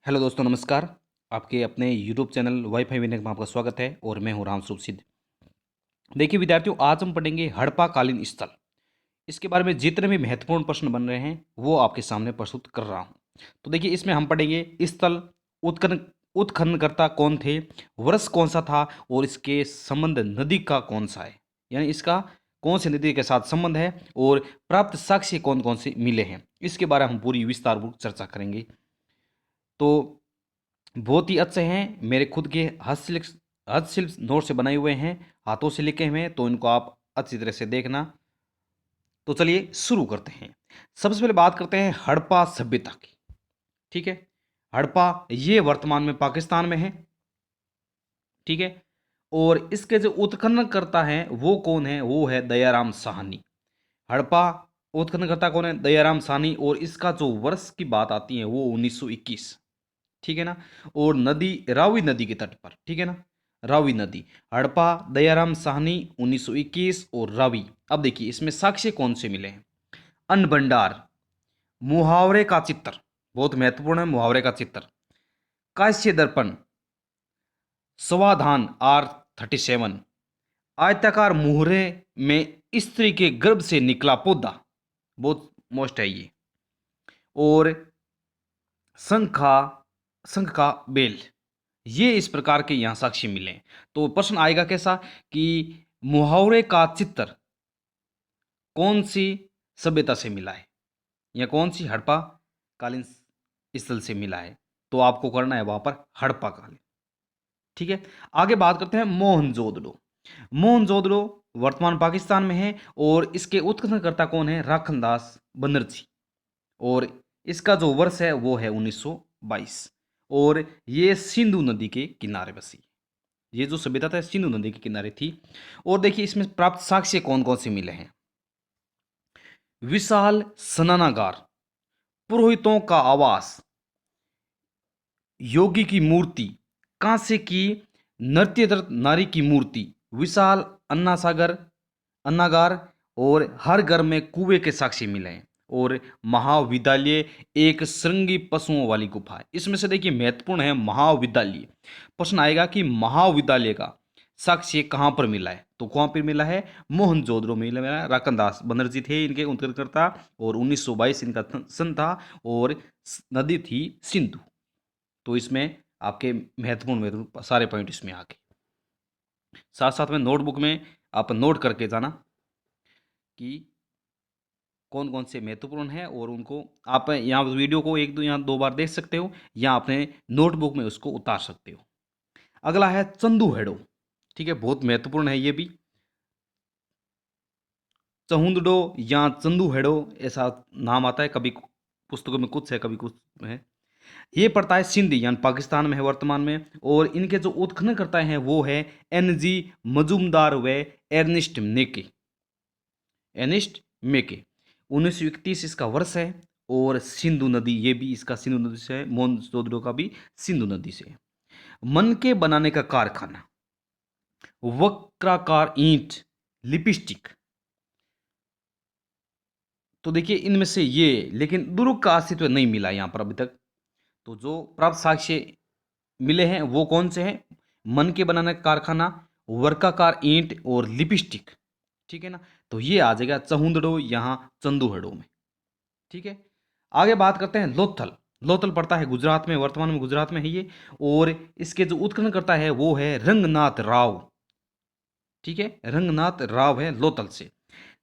Hello दोस्तों, नमस्कार। आपके अपने यूट्यूब चैनल वाईफाई विनय में आपका स्वागत है और मैं हूं राम स्वरूप सिद्ध। देखिए विद्यार्थियों, आज हम पढ़ेंगे हड़प्पाकालीन स्थल। इसके बारे में जितने भी महत्वपूर्ण प्रश्न बन रहे हैं वो आपके सामने प्रस्तुत कर रहा हूं। तो देखिए, इसमें हम पढ़ेंगे स्थल, उत्खनन उत्खननकर्ता कौन थे, वर्ष कौन सा था और इसके संबंध नदी का कौन सा है, यानी इसका कौन सी नदी के साथ संबंध है और प्राप्त साक्ष्य कौन कौन से मिले हैं, इसके बारे में हम पूरी विस्तारपूर्वक चर्चा करेंगे। तो बहुत ही अच्छे हैं, मेरे खुद के हस्तशिल्प नोट से बनाए हुए हैं, हाथों से लिखे हुए हैं, तो इनको आप अच्छी तरह से देखना। तो चलिए शुरू करते हैं। सबसे पहले बात करते हैं हड़प्पा सभ्यता की। ठीक है, हड़प्पा ये वर्तमान में पाकिस्तान में है। ठीक है, और इसके जो उत्खनन करता है वो कौन है, वो है दयाराम साहनी। हड़प्पा उत्खनन करता कौन है, दयाराम साहनी, और इसका जो वर्ष की बात आती है वो 1921। ठीक है ना, और नदी रावी नदी के तट पर। ठीक है ना, रावी नदी, हड़प्पा, दयाराम साहनी, 1921 और रावी। अब देखिए इसमें साक्ष्य कौन से मिले हैं। अन्न भंडार, मुहावरे का चित्र, बहुत महत्वपूर्ण है मुहावरे का चित्र। कांस्य दर्पण, स्वाधान R37, आयताकार मुहरे में स्त्री के गर्भ से निकला पौधा, बहुत मोस्ट है ये, और शंखा शंख का बेल। ये इस प्रकार के यहाँ साक्ष्य मिले। तो प्रश्न आएगा कैसा कि मुहावरे का चित्र कौन सी सभ्यता से मिला है या कौन सी हड़प्पा कालीन स्थल से मिला है, तो आपको करना है वहां पर हड़प्पा कालीन। ठीक है, आगे बात करते हैं मोहनजोदड़ो। मोहनजोदड़ो वर्तमान पाकिस्तान में है और इसके उत्खननकर्ता कौन है, राखनदास बनर्जी, और इसका जो वर्ष है वो है 1922, और ये सिंधु नदी के किनारे बसी। ये जो सभ्यता था सिंधु नदी के किनारे थी। और देखिए इसमें प्राप्त साक्ष्य कौन कौन से मिले हैं। विशाल स्नानागार, पुरोहितों का आवास, योगी की मूर्ति, कांसे की नृत्यरत नारी की मूर्ति, विशाल अन्नासागर अन्नागार, और हर घर में कुएं के साक्ष्य मिले हैं, और महाविद्यालय एक श्रृंगी पशुओं वाली गुफा है। इसमें से देखिए महत्वपूर्ण है महाविद्यालय। प्रश्न आएगा कि महाविद्यालय का साक्ष्य कहाँ पर मिला है, तो कहाँ पर मिला है, मोहनजोदड़ो में मिला है। राकनदास बनर्जी थे इनके उत्खननकर्ता, और 1922 इनका सन था, और नदी थी सिंधु। तो इसमें आपके महत्वपूर्ण सारे पॉइंट इसमें आ गए। साथ साथ में नोटबुक में आप नोट करके जाना कि कौन कौन से महत्वपूर्ण हैं, और उनको आप यहाँ वीडियो को एक दो यहाँ दो बार देख सकते हो या अपने नोटबुक में उसको उतार सकते हो। अगला है चंदू हेड़ो। ठीक है, बहुत महत्वपूर्ण है ये भी। चहुंदडो या चंदू हेड़ो ऐसा नाम आता है, कभी पुस्तकों में कुछ है कभी कुछ है। ये पड़ता है सिंध यानी पाकिस्तान में है वर्तमान में, और इनके जो उत्खनन करता है वो है NG मजूमदार व एर्निस्ट मेके। एर्निस्ट मेके, 1931 इसका वर्ष है, और सिंधु नदी ये भी इसका सिंधु नदी से है, मोहनजोदड़ो का भी सिंधु नदी से है। मन के बनाने का कारखाना, वक्राकार ईंट, लिपस्टिक। तो देखिए इनमें से ये, लेकिन दुर्ग का अस्तित्व नहीं मिला यहां पर अभी तक। तो जो प्राप्त साक्ष्य मिले हैं वो कौन से हैं, मन के बनाने का कारखाना, वर्काकार ईंट और लिपस्टिक। ठीक है ना, तो ये आ जाएगा चहुंदड़ो यहाँ चंदूहड़ो में। ठीक है, आगे बात करते हैं लोथल। लोथल पड़ता है गुजरात में, वर्तमान में गुजरात में है ये, और इसके जो उत्खनन करता है वो है रंगनाथ राव। ठीक है, रंगनाथ राव है लोथल से।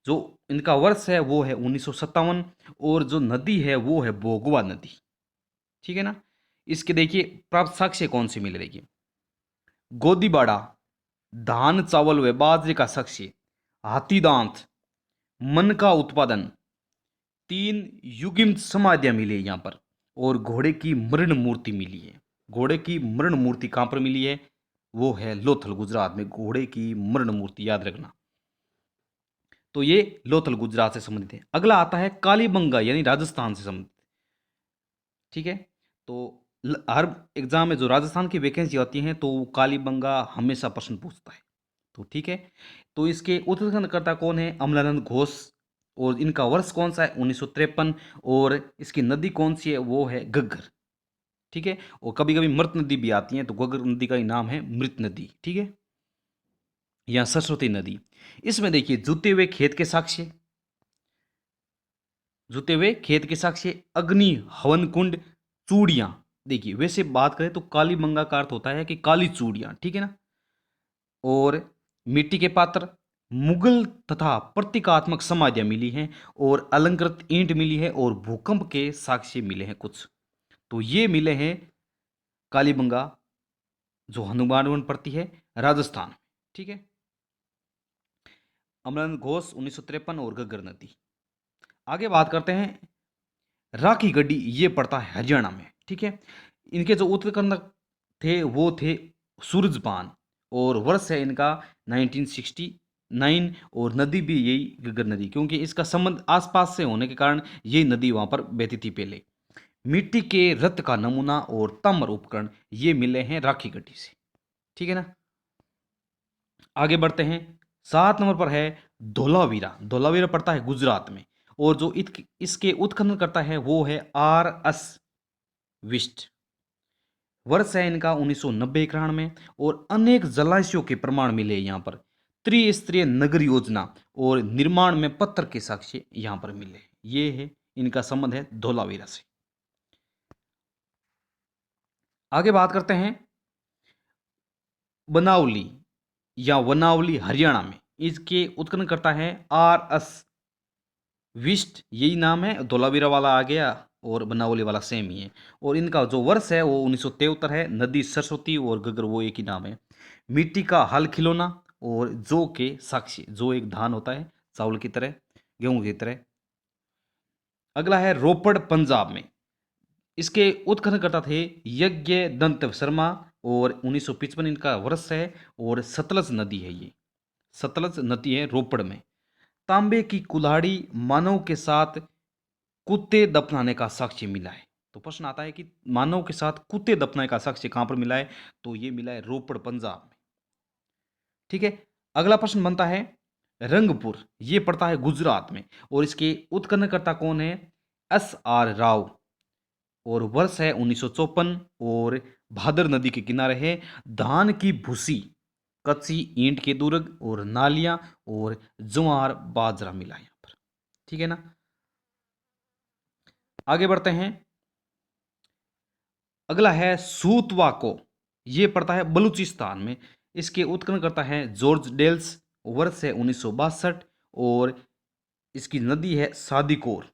जो इनका वर्ष है वो है 1957, और जो नदी है वो है बोगवा नदी। ठीक है ना, इसके देखिए प्राप्त साक्ष्य कौन से मिले, देखिए गोदीबाड़ा, धान चावल व बाजरे का साक्ष्य, हाथी दांत, मन का उत्पादन, 3 युगिम समाधियां मिली है यहाँ पर, और घोड़े की मृण मूर्ति मिली है। घोड़े की मृण मूर्ति कहाँ पर मिली है, वो है लोथल गुजरात में, घोड़े की मृण मूर्ति याद रखना। तो ये लोथल गुजरात से संबंधित है। अगला आता है कालीबंगा यानी राजस्थान से संबंधित। ठीक है, तो हर एग्जाम में जो राजस्थान की वैकेंसी आती है तो कालीबंगा हमेशा प्रश्न पूछता है। तो ठीक है, तो इसके उत्खननकर्ता कौन है, अमलानंद घोष, और इनका वर्ष कौन सा है, 1953, और इसकी नदी कौन सी है वो है घग्गर। ठीक है। और कभी कभी मृत नदी भी आती है, तो घग्गर नदी का ही नाम है मृत नदी, ठीक है, या सरस्वती नदी। इसमें देखिए जूते हुए खेत के साक्ष्य, जूते हुए खेत के साक्ष्य, अग्नि, हवन कुंड, चूड़ियां। देखिए वैसे बात करें तो काली मंगा का अर्थ होता है कि काली चूड़ियां, ठीक है ना। और मिट्टी के पात्र, मुगल तथा प्रतीकात्मक समाधियां मिली हैं, और अलंकृत ईंट मिली है, और भूकंप के साक्ष्य मिले हैं कुछ। तो ये मिले हैं कालीबंगा, जो हनुमानगढ़ पड़ती है राजस्थान, ठीक है। अमरनाथ घोष 1953 और घग्गर नदी। आगे बात करते हैं राखी गढ़ी, ये पड़ता है हरियाणा में, ठीक है। इनके जो उत्खनन थे वो थे सूरजपान, और वर्ष है इनका 1969, और नदी भी यही घग्गर नदी, क्योंकि इसका संबंध आसपास से होने के कारण यही नदी वहां पर बहती थी पहले। मिट्टी के रथ का नमूना और ताम्र उपकरण ये मिले हैं राखी गढ़ी से, ठीक है ना। आगे बढ़ते हैं, 7 नंबर पर है धोलावीरा। धोलावीरा पड़ता है गुजरात में, और जो इसके उत्खनन करता है वो है RS विस्ट। वर्ष है इनका 1990-91 में, और अनेक जलाशयों के प्रमाण मिले यहाँ पर। त्रिस्तरीय नगर योजना और निर्माण में पत्थर के साक्ष्य यहाँ पर मिले। ये है इनका संबंध है धोलावीरा से। आगे बात करते हैं बनावली या वनावली हरियाणा में, इसके उत्खनन करता है RS विस्ट, यही नाम है। धोलावीरा वाला आ गया और बनावली वाला सेम ही है। और इनका जो वर्ष है वो 1973 है। नदी सरस्वती और घग्गर वो एक ही नाम है। मिट्टी का हल खिलौना और जौ के साक्ष्य, जो एक धान होता है चावल की तरह, गेहूं की तरह। अगला है रोपड़ पंजाब में, इसके उत्खननकर्ता थे यज्ञ दंत शर्मा, और 1955 इनका वर्ष है। और सतलज नदी है, ये सतलज नदी है रोपड़ में। तांबे की कुल्हाड़ी, मानव के साथ कुत्ते दफनाने का साक्ष्य मिला है। तो प्रश्न आता है कि मानव के साथ कुत्ते दफनाने का साक्ष्य कहां पर मिला है, तो ये मिला है रोपड़ पंजाब में, ठीक है। अगला प्रश्न बनता है रंगपुर, ये पड़ता है गुजरात में, और इसके उत्खननकर्ता कौन है, SR राव, और वर्ष है 1954, और भादर नदी के किनारे है। धान की भूसी, कच्ची ईंट के दुर्ग, और नालियां, और ज्वार बाजरा मिला यहां पर, ठीक है ना। आगे बढ़ते हैं, अगला है सूतवाको, ये पड़ता है बलूचिस्तान में। इसके उत्खनन करता है जॉर्ज डेल्स, वर्ष है 1962, और इसकी नदी है सादिकोर।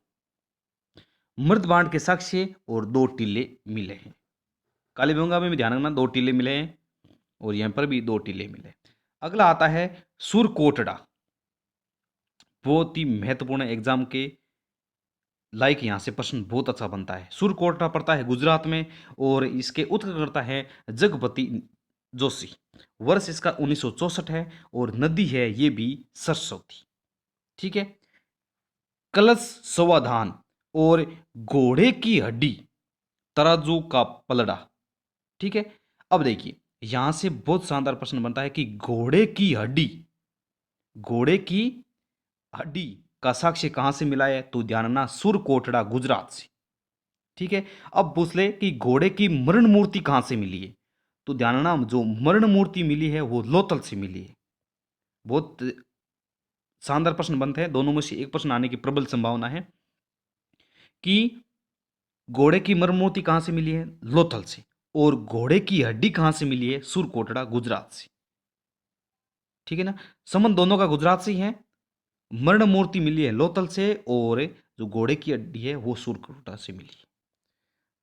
मृद बांध के साक्ष्य और 2 टीले मिले हैं। कालीबंगा में भी ध्यान रखना 2 टीले मिले हैं, और यहां पर भी 2 टीले मिले। अगला आता है सुरकोटड़ा, बहुत ही महत्वपूर्ण एग्जाम के लाइक यहाँ से प्रश्न बहुत अच्छा बनता है। सुरकोटड़ा पड़ता है गुजरात में, और इसके उत्खननकर्ता है जगपति जोशी। वर्ष इसका 1964 है, और नदी है ये भी सरस्वती, ठीक है। कलश समाधान और घोड़े की हड्डी, तराजू का पलड़ा, ठीक है। अब देखिए यहां से बहुत शानदार प्रश्न बनता है कि घोड़े की हड्डी, घोड़े की हड्डी का साक्ष्य कहां से मिला है, तो ध्यान रखना सुरकोटड़ा गुजरात से, ठीक है। अब पूछ ले कि घोड़े की मरण मूर्ति कहां से मिली है, तो ध्यान रखना जो मरण मूर्ति मिली है वो लोथल से मिली है। बहुत शानदार प्रश्न बनते हैं, दोनों में से एक प्रश्न आने की प्रबल संभावना है कि घोड़े की मरण मूर्ति कहां से मिली है, लोथल से, और घोड़े की हड्डी कहां से मिली है, सुरकोटड़ा गुजरात से, ठीक है ना। संबंध दोनों का गुजरात से ही है। मरण मूर्ति मिली है लोथल से, और जो घोड़े की हड्डी है वो सुरकोटड़ा से मिली है।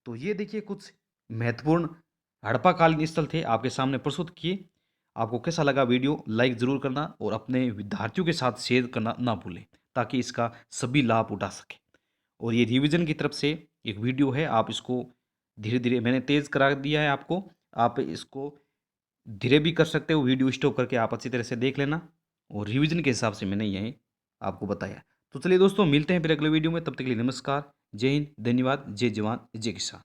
तो ये देखिए कुछ महत्वपूर्ण हड़प्पाकालीन स्थल थे आपके सामने प्रस्तुत किए। आपको कैसा लगा वीडियो, लाइक ज़रूर करना, और अपने विद्यार्थियों के साथ शेयर करना ना भूलें, ताकि इसका सभी लाभ उठा सकें। और ये रिवीजन की तरफ से एक वीडियो है, आप इसको धीरे धीरे मैंने तेज़ करा दिया है आपको, आप इसको धीरे भी कर सकते हो, वीडियो स्टॉप करके आप अच्छी तरह से देख लेना, और रिवीजन के हिसाब से मैंने यही आपको बताया। तो चलिए दोस्तों, मिलते हैं फिर अगले वीडियो में, तब तक के लिए नमस्कार, जय हिंद, धन्यवाद, जय जवान जय किसान।